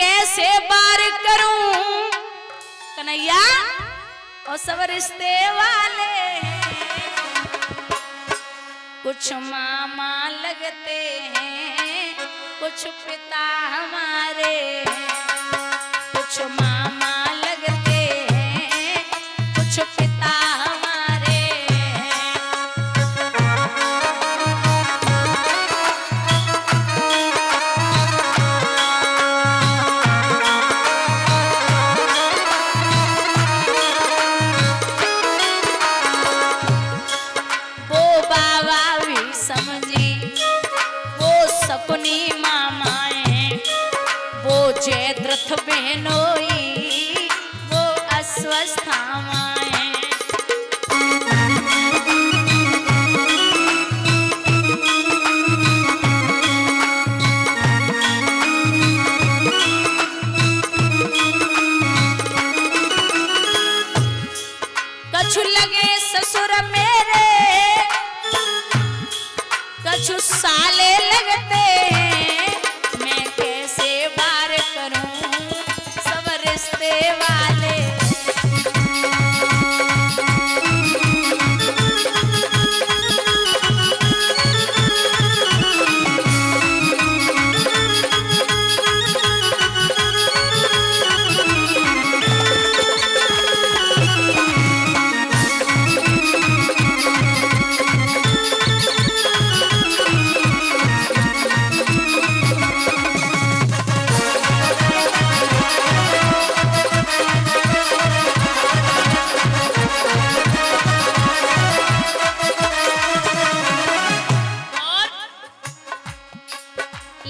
कैसे बार करूं कन्हैया और सब रिश्ते वाले कुछ मामा लगते हैं कुछ पिता हमारे कुछ मामा लगते हैं कुछ पिता हमारे वो बाबा भी समझी वो सपनी मामाएं वो जयद्रथ बहनोई वो अस्वस्थामाएं कछु लगे ससुर मेरे कछु साले लगते हैं मैं कैसे बार करूं सब रिश्ते वाले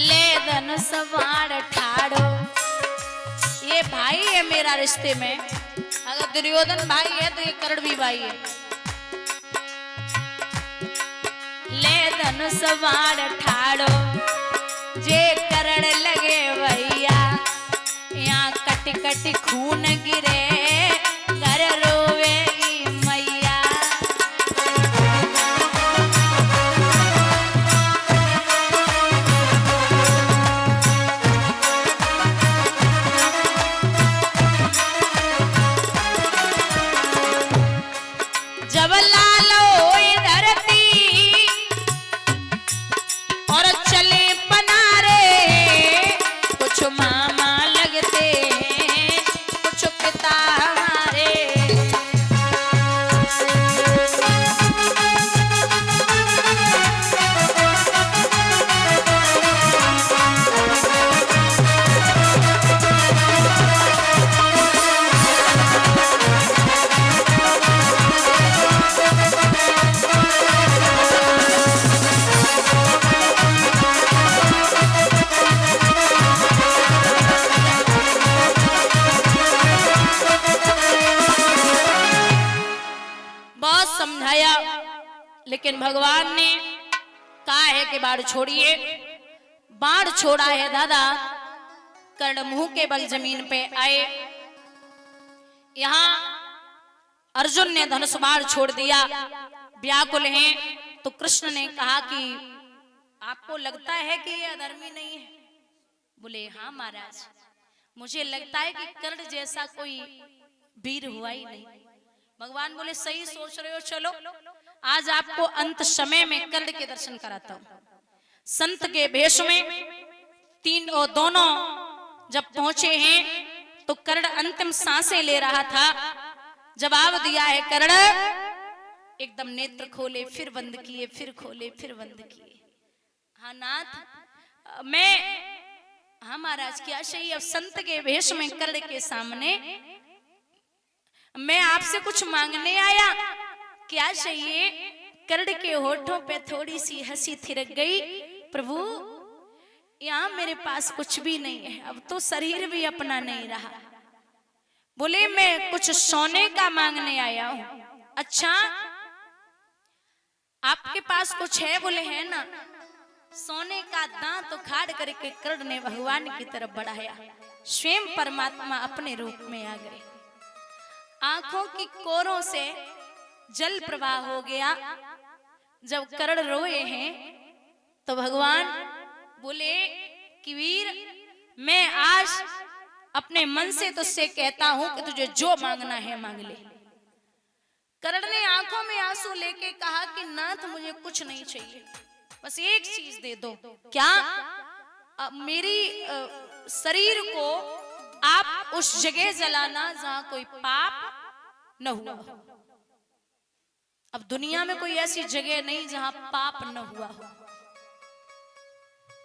ले धनुष बाण ठाड़ो ये भाई है मेरा रिश्ते में अगर दुर्योधन भाई है तो ये कर्ण भी भाई है ले धनुष बाण ठाड़ो जे करण लगे भैया यहाँ कट कट खून गिरे घर रोवेगी मैया जब लाल होई धरती और चले पनारे कुछ मामा लगते हैं कुछ पिता हमारे बहुत समझाया लेकिन भगवान ने कहा है कि बाढ़ छोड़िए बाढ़ छोड़ा है दादा कर्ण मुंह के बल जमीन पे आए यहाँ अर्जुन ने धनुष बाण छोड़ दिया व्याकुल हैं तो कृष्ण ने कहा कि आपको लगता है कि ये अधर्मी नहीं है बोले हाँ महाराज मुझे लगता है कि कर्ण जैसा कोई वीर हुआ ही नहीं भगवान बोले सही सोच रहे हो चलो आज आपको अंत समय में कर्ण के दर्शन कराता हूं संत के भेष में तीन और दोनों जब पहुंचे हैं तो कर्ण अंतिम सांसें ले रहा था जवाब दिया है कर्ण एकदम नेत्र खोले फिर बंद किए फिर खोले फिर बंद किए हाँ नाथ मैं हाँ महाराज क्या चाहिए अब संत के भेष में कर्ण के सामने मैं आपसे कुछ मांगने आया क्या चाहिए कर्ण के होठों पे थोड़ी सी हंसी थिरक गई प्रभु यहाँ मेरे पास कुछ भी नहीं है अब तो शरीर भी अपना नहीं रहा बोले मैं कुछ सोने का मांगने आया हूं अच्छा आपके पास कुछ है बोले है ना सोने का दांत उखाड़ करके कर्ण ने भगवान की तरफ बढ़ाया स्वयं परमात्मा अपने रूप में आ गए आंखों की कोरों से जल प्रवाह हो गया जब कर्ण रोए हैं तो भगवान बोले कि वीर मैं आज अपने मन से तुझसे कहता हूं कि तुझे जो मांगना है मांग ले। कर्ण ने आंखों में आंसू लेके कहा कि नाथ मुझे कुछ नहीं चाहिए, बस एक चीज दे दो। क्या? मेरी शरीर को आप उस जगह जलाना जहां कोई पाप न हुआ हो। अब दुनिया में कोई ऐसी जगह नहीं जहां पाप न हुआ हो।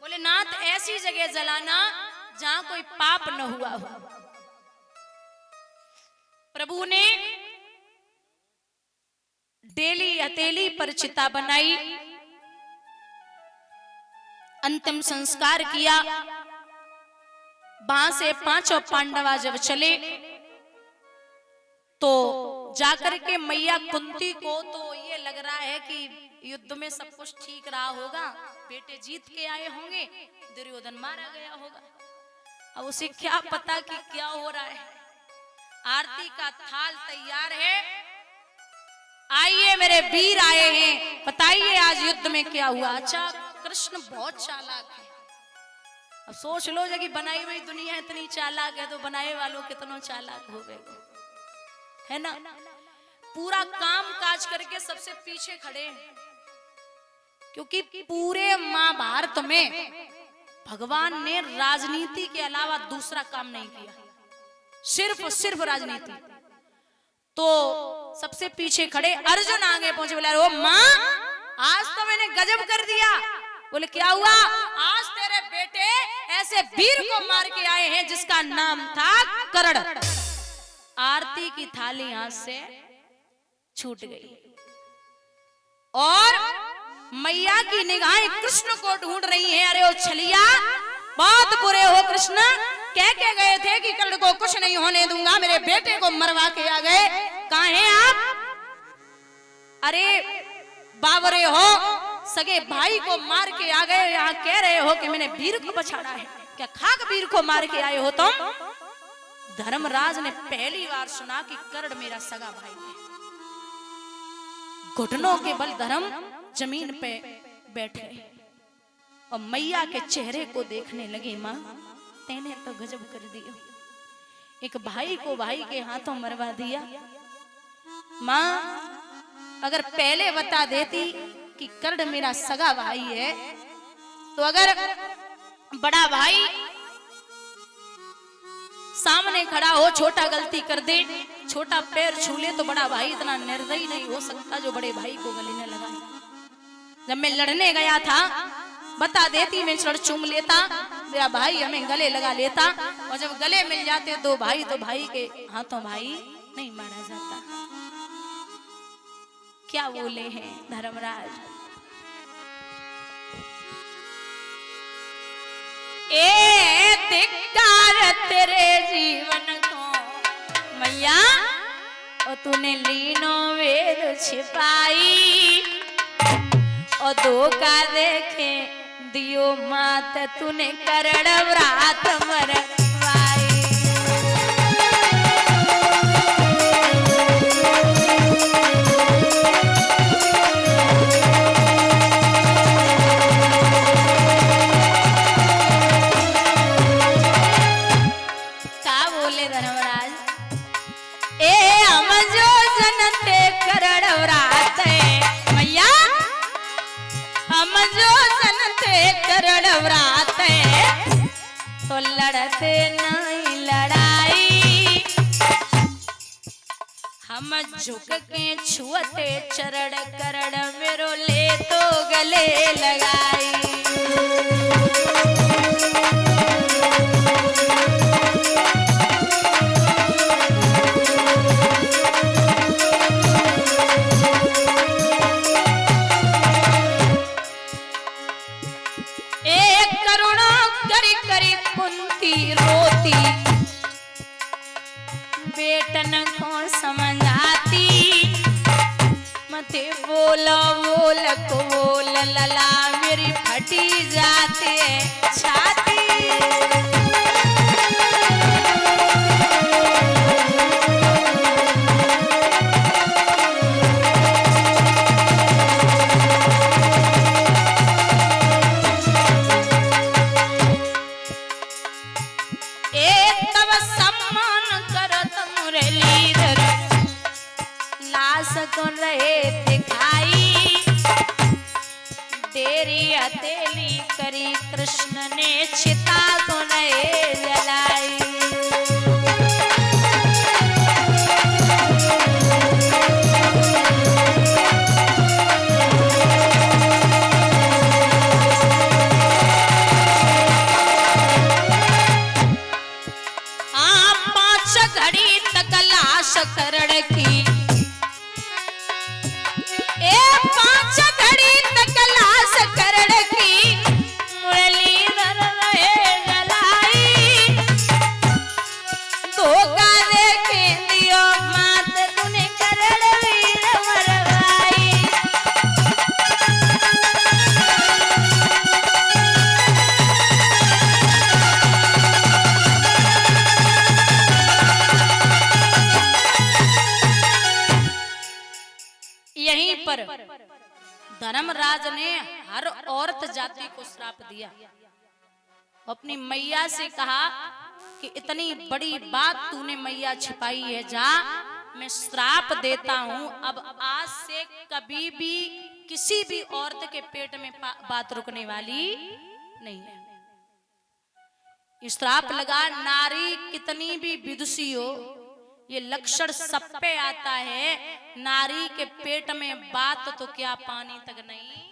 बोले नाथ ऐसी जगह जलाना जहां कोई पाप न हुआ हो। प्रभु ने डेली हथेली पर चिता बनाई, अंतिम संस्कार किया। वहां से पांचों पांडवा जब चले तो जाकर के मैया कुंती को तो ये लग रहा है कि युद्ध में सब कुछ ठीक रहा होगा, बेटे जीत के आए होंगे, दुर्योधन मारा गया होगा। अब उसे क्या पता कि क्या हो रहा है। आरती का थाल तैयार है, आइए मेरे वीर आए हैं, बताइए आज युद्ध में क्या हुआ। अच्छा कृष्ण बहुत चालाक है। अब सोच लो कि बनाई हुई दुनिया इतनी चालाक है तो बनाए वालों कितना चालाक हो गए, है ना। पूरा काम काज करके सबसे पीछे खड़े हैं, क्योंकि पूरे महाभारत में भगवान ने राजनीति के अलावा दूसरा काम नहीं किया, सिर्फ राजनीति। तो सबसे पीछे खड़े अर्जुन आगे पहुंचे, बोला ओ माँ आज तो मैंने गजब कर दिया। बोले क्या हुआ? आज तेरे बेटे ऐसे वीर को मार के आए हैं जिसका नाम था कर्ण। आरती की थाली हाथ से छूट गई और मैया की निगाहें कृष्ण को ढूंढ रही हैं। अरे ओ छलिया बहुत बुरे हो कृष्ण, कह के गए थे कि कर्ण को कुछ नहीं होने दूंगा, मेरे बेटे को मरवा के आ गए, कहां हैं आप? अरे बावरे हो, सगे भाई को मार के आ गए, यहाँ कह रहे हो कि मैंने वीर को बछाड़ा है। क्या खाक वीर को मार के आए हो तुम? धर्मराज ने पहली बार सुना कि कर्ण मेरा सगा भाई है। घुटनों के बल धर्म जमीन पे बैठे और मैया के चेहरे को देखने लगे, माँ तेने तो गजब कर दिया, एक भाई को भाई के हाथों मरवा दिया। माँ अगर पहले बता देती कि कर्ण मेरा सगा भाई है तो अगर बड़ा भाई सामने खड़ा हो, छोटा गलती कर दे, छोटा पैर छू ले, तो बड़ा भाई इतना निर्दयी नहीं हो सकता जो बड़े भाई को गले न लगाए। जब मैं लड़ने गया था बता देती, मैं चढ़ चूम लेता, मेरा भाई हमें गले लगा लेता, और जब गले मिल जाते दो भाई तो भाई के हाथों भाई नहीं मारा जाता। क्या बोले हैं धर्मराज? ए धिक्कार तेरे जीवन को मैया, और तूने लीनो वेद छिपाई, और धोखा देखे दियो मात, तूने करण व्रात मरवाई। धर्मराज ए हम जो जनते करण व्रात मैया, हम जो जनते करण व्रात तो लड़ते नहीं लड़ाई, हम झुक के छुअते चरण करण मेरो ले तो गले लगाई। बेटन को समझाती मते बोलो बोल को बोल लला मेरी फटी जाते छाती। एक तब को रहे दिखाई, देरी हथेली करी कृष्ण ने चिता को रहे जलाई। घड़ी तक लाश करण की, ए 5 घड़ी तक लाश करण की, मुरलीधर रहे जलाई। धोखा दे के दियो मात तूने करण वीर मरवाई। यहीं पर धर्मराज ने हर औरत जाति को श्राप दिया। अपनी मैया से कहा कि इतनी बड़ी बात तूने मैया छिपाई है, जा मैं श्राप देता हूं, अब आज से कभी भी किसी भी औरत के पेट में बात रुकने वाली नहीं है। श्राप लगा, नारी कितनी भी विदुषी हो, ये लक्षण सब पे आता है। नारी के पेट में बात तो क्या पानी तक नहीं